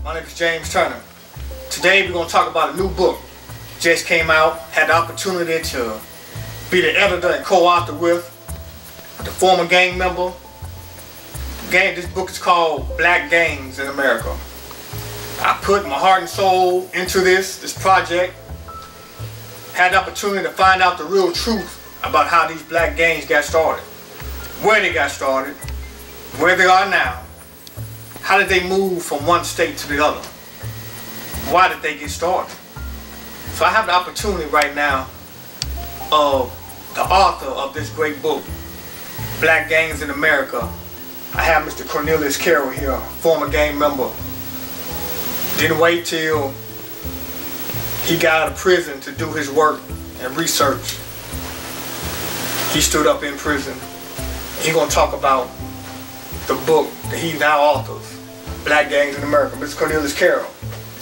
My name is James Turner. Today we're going to talk about a new book. Just came out, had the opportunity to be the editor and co-author with the former gang member. This book is called Black Gangs in America. I put my heart and soul into this project. Had the opportunity to find out the real truth about how these black gangs got started. Where they got started, where they are now. How did they move from one state to the other? Why did they get started? So I have the opportunity right now of the author of this great book, Black Gangs in America. I have Mr. Cornelius Carroll here, former gang member. Didn't wait till he got out of prison to do his work and research. He stood up in prison. He's gonna talk about the book that he now authors, Black Gangs in America. Mr. Cornelius Carroll.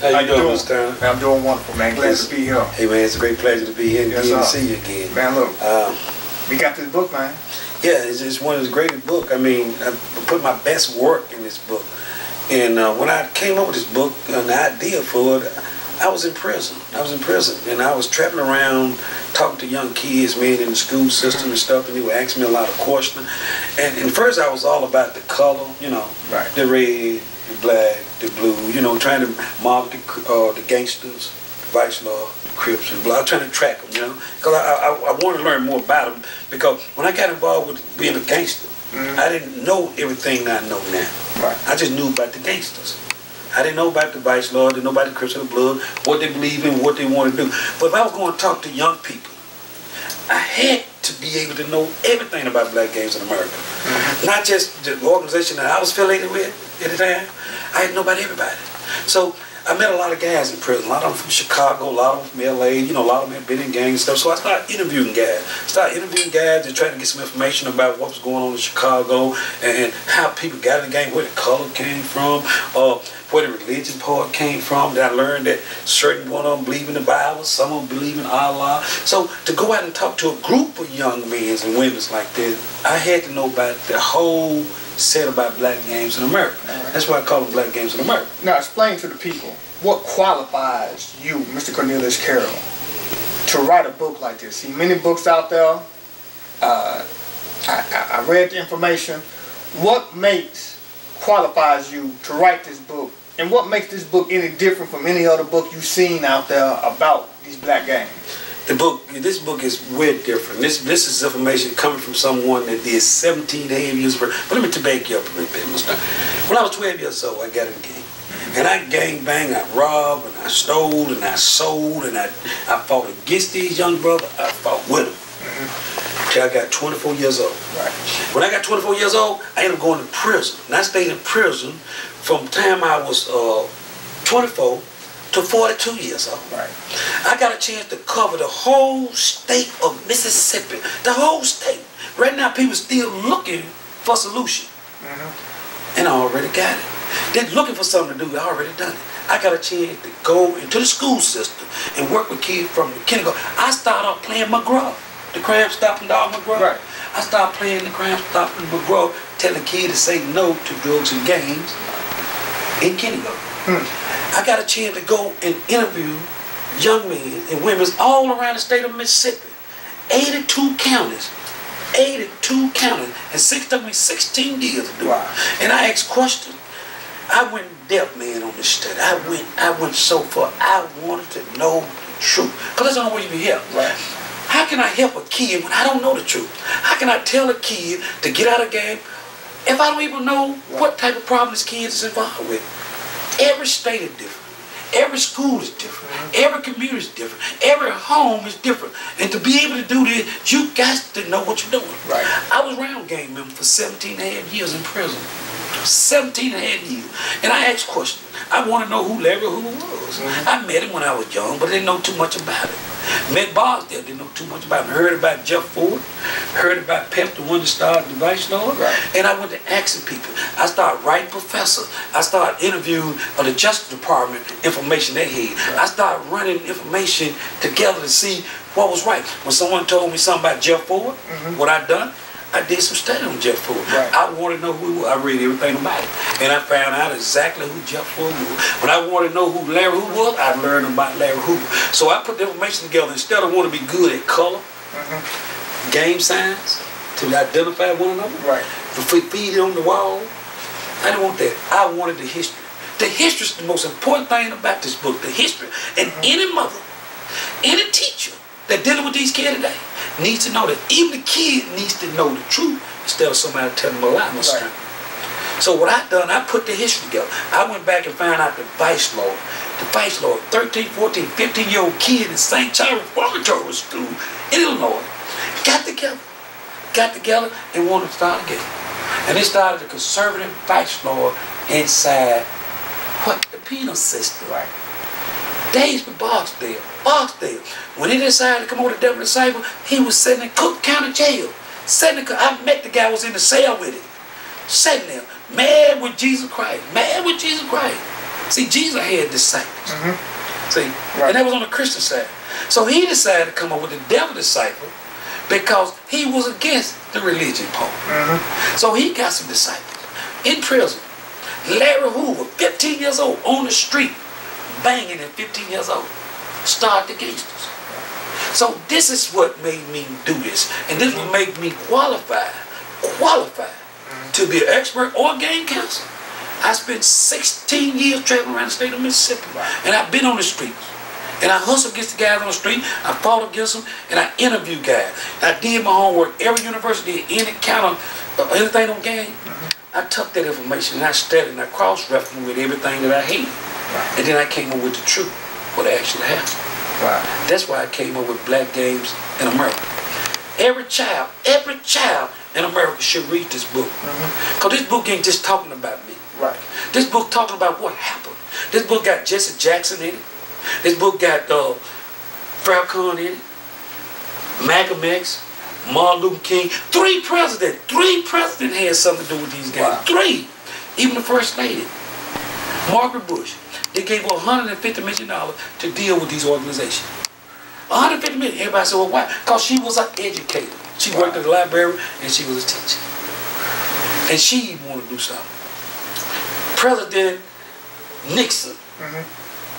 How you doing, Mr. Turner? Man, I'm doing wonderful, man. Glad to be here. Hey, man, it's a great pleasure to be here and to see you again. Man, look, we got this book, man. Yeah, it's one of the greatest books. I mean, I put my best work in this book. And when I came up with this book, and the idea for it, I was in prison. And I was traveling around talking to young kids, man, in the school system and stuff, and they would ask me a lot of questions. And first I was all about the color, you know, the red, the black, the blue, you know, trying to mark the gangsters, Vice Lord, the Crips, and blah. I was trying to track them, you know, because I wanted to learn more about them. Because when I got involved with being a gangster, I didn't know everything I know now. I just knew about the gangsters. I didn't know about the Vice Lord, didn't know about the Crips of the Blood, what they believe in, what they want to do. But if I was going to talk to young people, I had to be able to know everything about Black Gangs in America. Not just the organization that I was affiliated with at the time. I had to know about everybody. So I met a lot of guys in prison, a lot of them from Chicago, a lot of them from LA, you know, a lot of them had been in gangs and stuff. So I started interviewing guys. And trying to get some information about what was going on in Chicago and how people got in the gang, where the color came from, where the religion part came from. That I learned that certain one of them believe in the Bible, some of them believe in Allah. So to go out and talk to a group of young men and women like this, I had to know about the whole set about black gangs in America. That's why I call them Black Gangs in America. Now explain to the people, what qualifies you, Mr. Cornelius Carroll, to write a book like this? See many books out there. I read the information. What qualifies you to write this book? And what makes this book any different from any other book you've seen out there about these black gangs? This book is way different. This is information coming from someone that did 17 years. But let me back you up a little bit, Mr. When I was 12 years old, I got in a gang. And I gang banged, I robbed, and I stole, and I sold, and I fought against these young brothers. I fought with them. Till I got 24 years old. When I got 24 years old, I ended up going to prison. And I stayed in prison from the time I was 24 to 42 years old. I got a chance to cover the whole state of Mississippi. The whole state. Right now, people still looking for a solution. And I already got it. They're looking for something to do. I already done it. I got a chance to go into the school system and work with kids from the kindergarten. I started off playing McGraw, the Crime Stopping Dog McGraw. I started playing the Crime Stopping McGraw, telling kids to say no to drugs and gangs in kindergarten. I got a chance to go and interview young men and women all around the state of Mississippi. 82 counties. 82 counties. And took me 16 years to do it. And I asked questions. I went depth, man, on this study. I went so far. I wanted to know the truth. Because that's the only way you can help. How can I help a kid when I don't know the truth? How can I tell a kid to get out of the game if I don't even know what type of problem this kid is involved with? Every state is different. Every school is different. Every community is different. Every home is different. And to be able to do this, you got to know what you're doing. I was around gang member for 17 and a half years in prison. 17 and a half years. And I asked questions. I want to know who Larry Hoover was. I met him when I was young, but I didn't know too much about him. Met Barksdale, didn't know too much about him. Heard about Jeff Ford, heard about Pep, the one that started the Vice Lord. And I went to asking people. I started writing professors. I started interviewing the Justice Department information they had. I started running information together to see what was right. When someone told me something about Jeff Ford, what I done, I did some study on Jeff Ford. Right. I wanted to know who he was. I read everything about him. And I found out exactly who Jeff Ford was. When I wanted to know who Larry Hoover was, I learned about Larry Hoover. So I put the information together. Instead of wanting to be good at color, game signs, to identify one another, right, to feed it on the wall, I didn't want that. I wanted the history. The history is the most important thing about this book, the history. And any mother, any teacher that dealing with these kids today needs to know that even the kid needs to know the truth instead of somebody telling them a lie. Right. So what I done, I put the history together. I went back and found out the vice lord. The vice lord, 13, 14, 15-year-old kid in St. Charles Reformatory School in Illinois, got together and wanted to start again. And they started the conservative vice lord inside what? The penal system. Right. Days for Barksdale. When he decided to come over to Devil Disciple, he was sitting in Cook County Jail. I met the guy who was in the cell with him. Sitting there, mad with Jesus Christ. See, Jesus had disciples. See, and that was on the Christian side. So he decided to come up with the Devil Disciple because he was against the religion part. So he got some disciples in prison. Larry Hoover, 15 years old, on the street, banging at 15 years old, started the gangsters. So this is what made me do this, and this will make me qualified to be an expert or a game counselor. I spent 16 years traveling around the state of Mississippi, and I've been on the streets. And I hustled against the guys on the street, I fought against them, and I interviewed guys. I did my homework. Every university, any kind of anything on game, I took that information and I studied and I cross-referenced with everything that I hated. And then I came up with the truth, what actually happened. That's why I came up with Black Games in America. Every child in America should read this book. Because this book ain't just talking about me. This book talking about what happened. This book got Jesse Jackson in it. This book got Farrakhan in it, Malcolm X, Martin Luther King. Three presidents had something to do with these guys. Three. Even the first lady, Margaret Bush. They gave her $150 million to deal with these organizations. $150 million. Everybody said, well, why? Because she was an educator. She worked at the library and she was a teacher. And she even wanted to do something. President Nixon,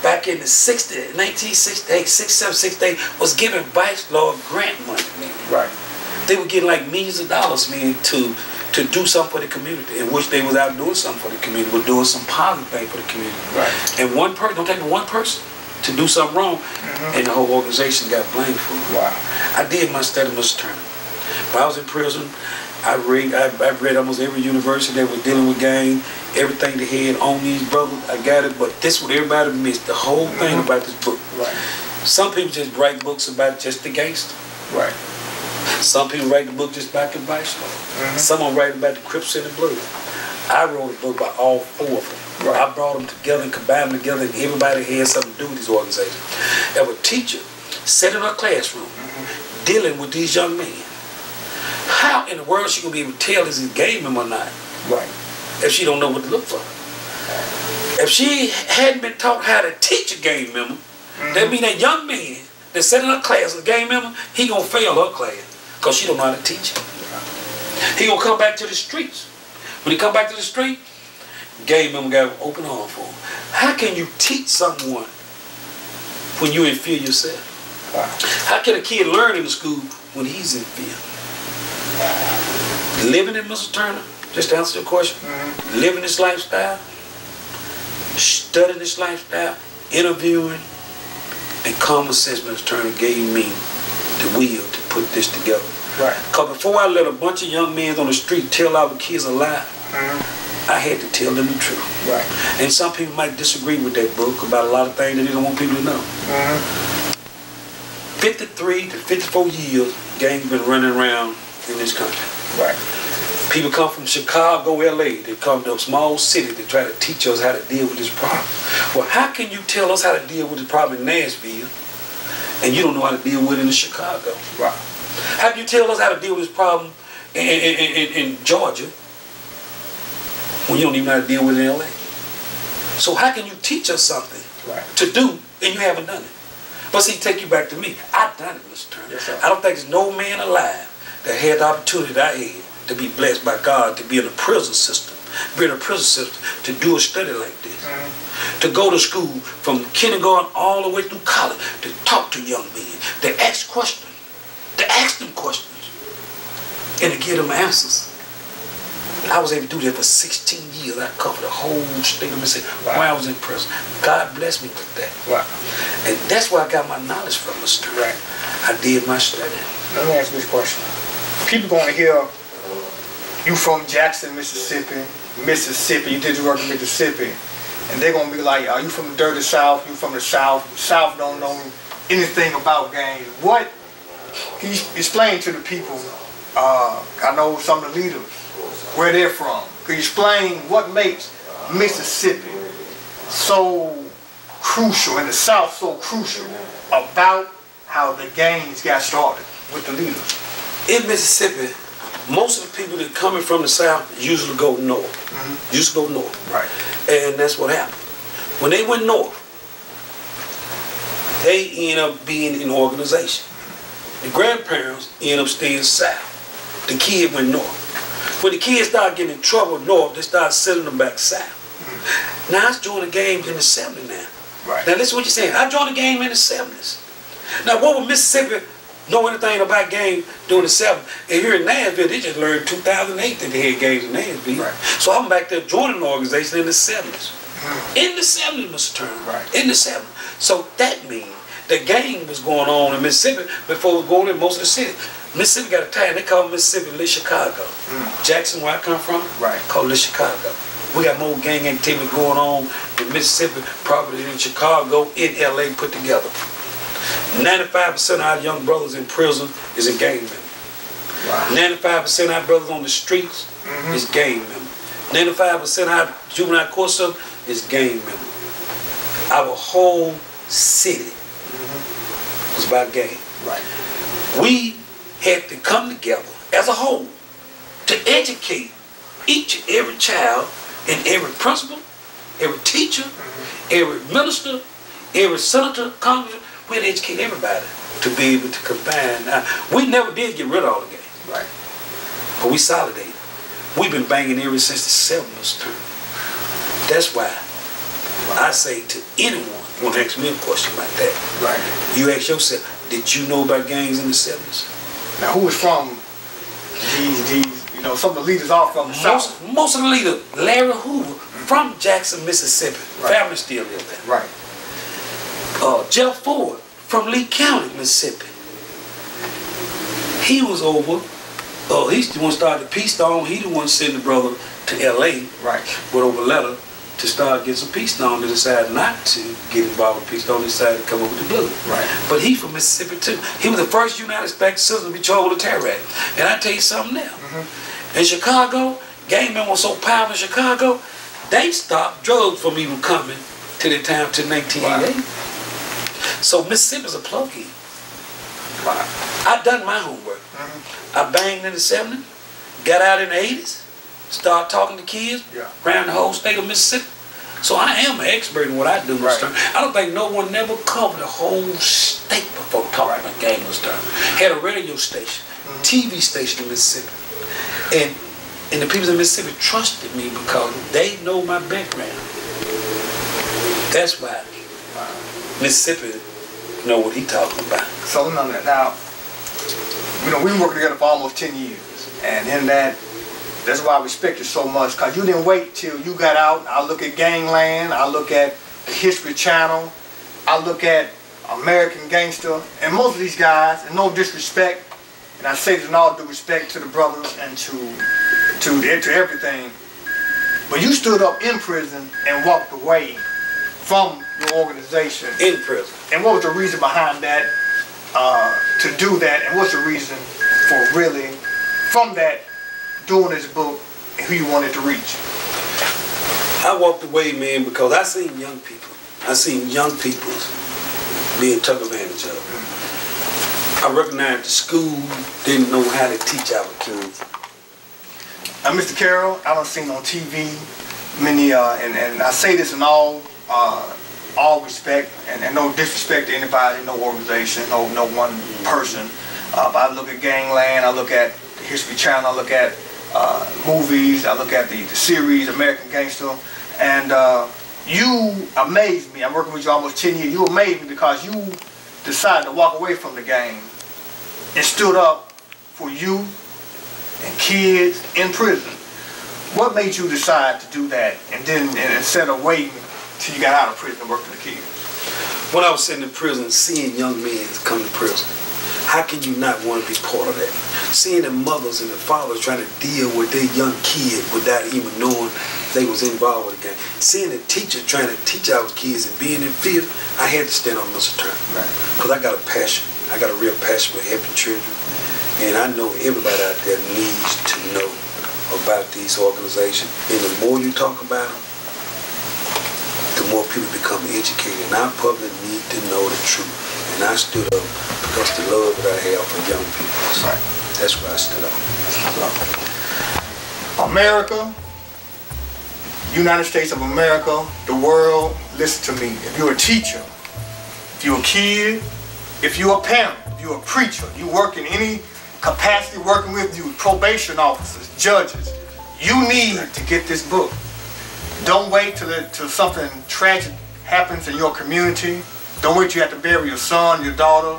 back in the 1968, 67, 68, was giving vice lord grant money, man. They were getting like millions of dollars, man, to do something for the community, in which they was out doing something for the community, were doing some positive thing for the community. And one person, don't take one person to do something wrong, and the whole organization got blamed for it. I did my study, Mr. Turner. When I was in prison, I read almost every university that was dealing with gang, everything they had on these brothers. I got it, but this is what everybody missed, the whole thing about this book. Some people just write books about just the gangster. Some people write the book just about the vice lord. Some of them write about the Crips and the Bloods. I wrote a book about all four of them. I brought them together and combined them together, and everybody had something to do with these organizations. If a teacher sat in her classroom dealing with these young men, how in the world is she going to be able to tell is he a gang member or not? If she don't know what to look for. If she hadn't been taught how to teach a gang member, that mean that young man that sat in her class as a gang member, he going to fail her class because she don't know how to teach him. He going to come back to the streets. When he come back to the street, gang member got an open arm for him. How can you teach someone when you're in fear yourself? How can a kid learn in the school when he's in fear? Living in Mr. Turner, just to answer your question, living this lifestyle, studying this lifestyle, interviewing, and common sense, Mr. Turner, gave me the will to put this together. Because before I let a bunch of young men on the street tell our kids a lie, I had to tell them the truth. And some people might disagree with that book about a lot of things that they don't want people to know. 53 to 54 years, gangs been running around in this country. People come from Chicago, LA, they come to a small city to try to teach us how to deal with this problem. Well, how can you tell us how to deal with this problem in Nashville and you don't know how to deal with it in Chicago? How can you tell us how to deal with this problem in Georgia when you don't even know how to deal with it in LA? So how can you teach us something to do and you haven't done it? But see, take you back to me. I've done it, Mr. Turner. I don't think there's no man alive that had the opportunity that I had to be blessed by God to be in a prison system, to do a study like this, to go to school from kindergarten all the way through college, to talk to young men, to ask questions, to ask them questions, and to give them answers. I was able to do that for 16 years. I covered the whole state of Mississippi while I was in prison. God blessed me with that. Wow. And that's where I got my knowledge from, Mr. Right. I did my study. Let me ask you this question. People going to hear you from Jackson, Mississippi, you did your work in Mississippi, and they're going to be like, are you from the dirty South? You from the South? The South don't know anything about gangs. What can you explain to the people? I know some of the leaders, where they're from. Can you explain what makes Mississippi so crucial, and the South so crucial, about how the gangs got started with the leaders? In Mississippi, most of the people that coming from the South usually go north. Right. And that's what happened. When they went north, they end up being in organization. The grandparents end up staying south. The kid went north. When the kids started getting in trouble north, they started sending them back south. Now I joined the game in the 70s now. Right. Now listen what you're saying. I joined the game in the 70s. Now what would Mississippi know anything about game during the 70s? And here in Nashville, they just learned 2008 that they had games in Nashville. Right. So I'm back there joining the organization in the 70s. In the 70s, Mr. Turner. Right. In the 70s. So that means the game was going on in Mississippi before it was going in most of the city. Mississippi got a tag. They call Mississippi Little Chicago. Jackson, where I come from, called Little Chicago. We got more gang activity going on in Mississippi probably in Chicago, in LA put together. 95% of our young brothers in prison is a gang member. 95% of our brothers on the streets is gang member. 95% of our juvenile court system is gang member. Our whole city was about gang. Right. We had to come together as a whole to educate each and every child and every principal, every teacher, every minister, every senator, congressman. We had to educate everybody to be able to combine. Now, we never did get rid of all the gangs. Right. But we solidated. We've been banging ever since the 70s. That's why I say to anyone who wants to ask me a question like that, you ask yourself, did you know about gangs in the 70s? Now, who was from these, you know, some of the leaders are from the South? Most of the leaders, Larry Hoover, from Jackson, Mississippi. Family still live there. Right. Jeff Ford, from Lee County, Mississippi. He was over, he's the one started the Peace Stone. He the one sent the brother to LA with over a letter to start getting some Peace Stone. They decided not to get involved with Peace Stone. They decided to come up with the Blue. Right. But he from Mississippi too. He was the first United States citizen to be charged with a terror act. And I tell you something now. In Chicago, gang men were so powerful in Chicago, they stopped drugs from even coming to the town till 1988. So Mississippi's a plug-in. I done my homework. I banged in the 70s, got out in the 80s, started talking to kids around the whole state of Mississippi. So I am an expert in what I do, Mr. Turner. I don't think no one never covered the whole state before talking about gang, Mr. Turner. Had a radio station, TV station in Mississippi. And the people in Mississippi trusted me because they know my background. That's why Mississippi know what he talking about. So now, you know, we've been working together for almost 10 years. And in that's why I respect you so much, because you didn't wait till you got out. I look at Gangland, I look at the History Channel, I look at American Gangster, and most of these guys, and no disrespect, and I say this in all due respect to the brothers and to everything, but you stood up in prison and walked away from your organization. In prison. And what was the reason behind that, to do that, and what's the reason for really, from that, doing this book and who you wanted to reach? I walked away, man, because I seen young people. I seen young people being taken advantage of. I recognized the school didn't know how to teach our kids. Now, Mr. Carroll, I done seen on TV many, and I say this in all respect, and no disrespect to anybody, no organization, no one person. But I look at Gangland, I look at the History Channel, I look at movies, I look at the series American Gangster, and you amaze me. I'm working with you almost 10 years. You amaze me because you decided to walk away from the game and stood up for youth and kids in prison. What made you decide to do that, and then instead of waiting till you got out of prison and work for the kids? When I was sitting in prison, seeing young men come to prison, how can you not want to be part of that? Seeing the mothers and the fathers trying to deal with their young kid without even knowing they was involved with the game. Seeing the teacher trying to teach our kids and being in fear, I had to stand on Mr. Turner. Because I got a passion. I got a real passion for helping children. And I know everybody out there needs to know about these organizations. And the more you talk about them, the more people become educated. And our public need to know the truth. And I stood up because the love that I have for young people. That's why I stood up. America, United States of America, the world, listen to me. If you're a teacher, if you're a kid, if you're a parent, if you're a preacher, you work in any capacity working with you, probation officers, judges, you need to get this book. Don't wait till something tragic happens in your community. Don't wait till you have to bury your son, your daughter.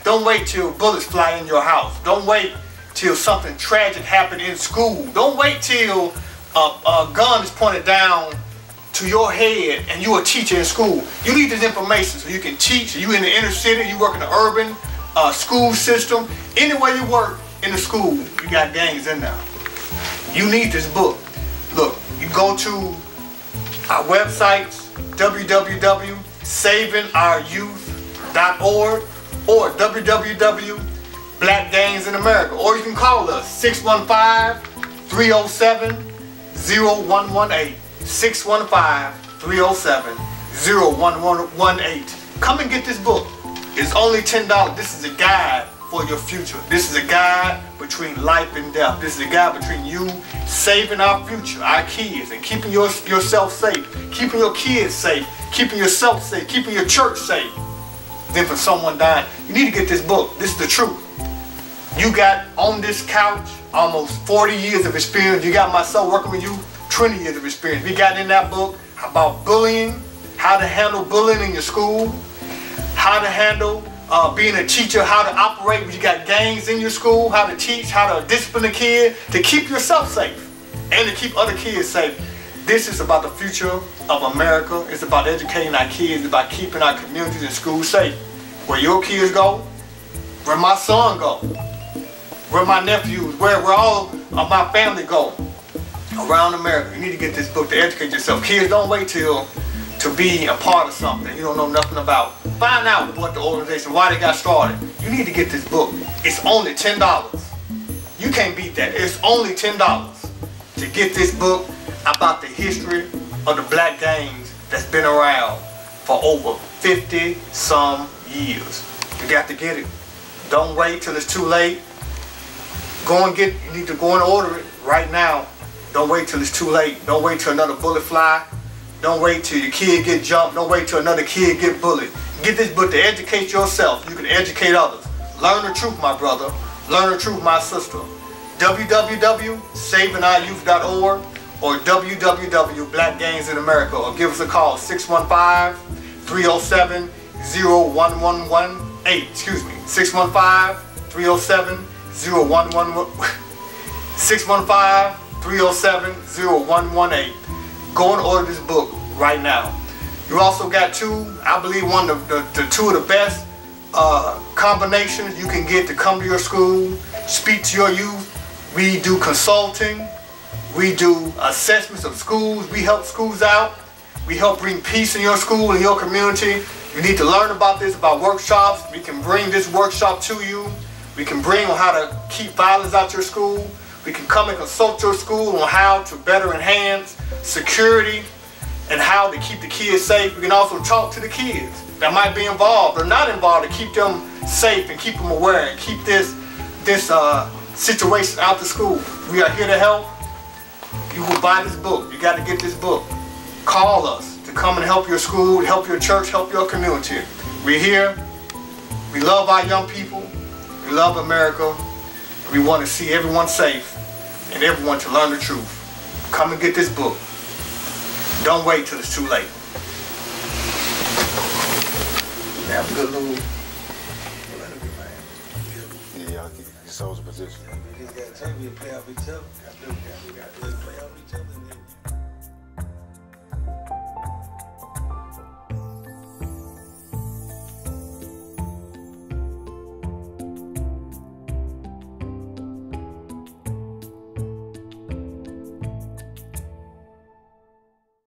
Don't wait till bullets fly in your house. Don't wait till something tragic happens in school. Don't wait till a gun is pointed down to your head and you're a teacher in school. You need this information so you can teach. You in the inner city, you work in the urban school system. Anywhere you work in the school, you got gangs in there. You need this book. Look, you go to our websites, www.savingouryouth.org or www.blackgangsinamerica, or you can call us 615-307-0118, 615-307-0118. Come and get this book. It's only $10. This is a guide for your future. This is a guide between life and death. This is a guide between you saving our future, our kids, and keeping yourself safe, keeping your kids safe, keeping yourself safe, keeping your church safe. Then for someone dying, you need to get this book. This is the truth. You got on this couch almost 40 years of experience. You got myself working with you 20 years of experience. We got in that book about bullying, how to handle bullying in your school, how to handle being a teacher, how to operate when you got gangs in your school, how to teach, how to discipline a kid, to keep yourself safe and to keep other kids safe. This is about the future of America. It's about educating our kids, it's about keeping our communities and schools safe. Where your kids go, where my son go, where my nephews, where all of my family go around America. You need to get this book to educate yourself. Kids, don't wait till to be a part of something you don't know nothing about. Find out what the organization, why they got started. You need to get this book. It's only $10. You can't beat that. It's only $10 to get this book about the history of the black gangs that's been around for over 50 some years. You got to get it. Don't wait till it's too late. You need to go and order it right now. Don't wait till it's too late. Don't wait till another bullet fly. Don't wait till your kid get jumped. Don't wait till another kid get bullied. Get this book to educate yourself. You can educate others. Learn the truth, my brother. Learn the truth, my sister. www.savingouryouth.org or www.blackgangsinamerica, or give us a call, 615-307-0118. Excuse me, 615-307-0118. 615-307-0118. Go and order this book right now. You also got I believe one of the two of the best combinations you can get to come to your school, speak to your youth. We do consulting. We do assessments of schools. We help schools out. We help bring peace in your school and your community. You need to learn about this, about workshops. We can bring this workshop to you. We can bring on how to keep violence out your school. We can come and consult your school on how to better enhance security and how to keep the kids safe. We can also talk to the kids that might be involved or not involved to keep them safe and keep them aware and keep this situation out the school. We are here to help. You will buy this book. You got to get this book. Call us to come and help your school, help your church, help your community. We're here. We love our young people. We love America. We want to see everyone safe and everyone to learn the truth. Come and get this book. Don't wait till it's too late. Have a good little... Yeah, y'all get your souls in position. You got to tell me to play out, be tough.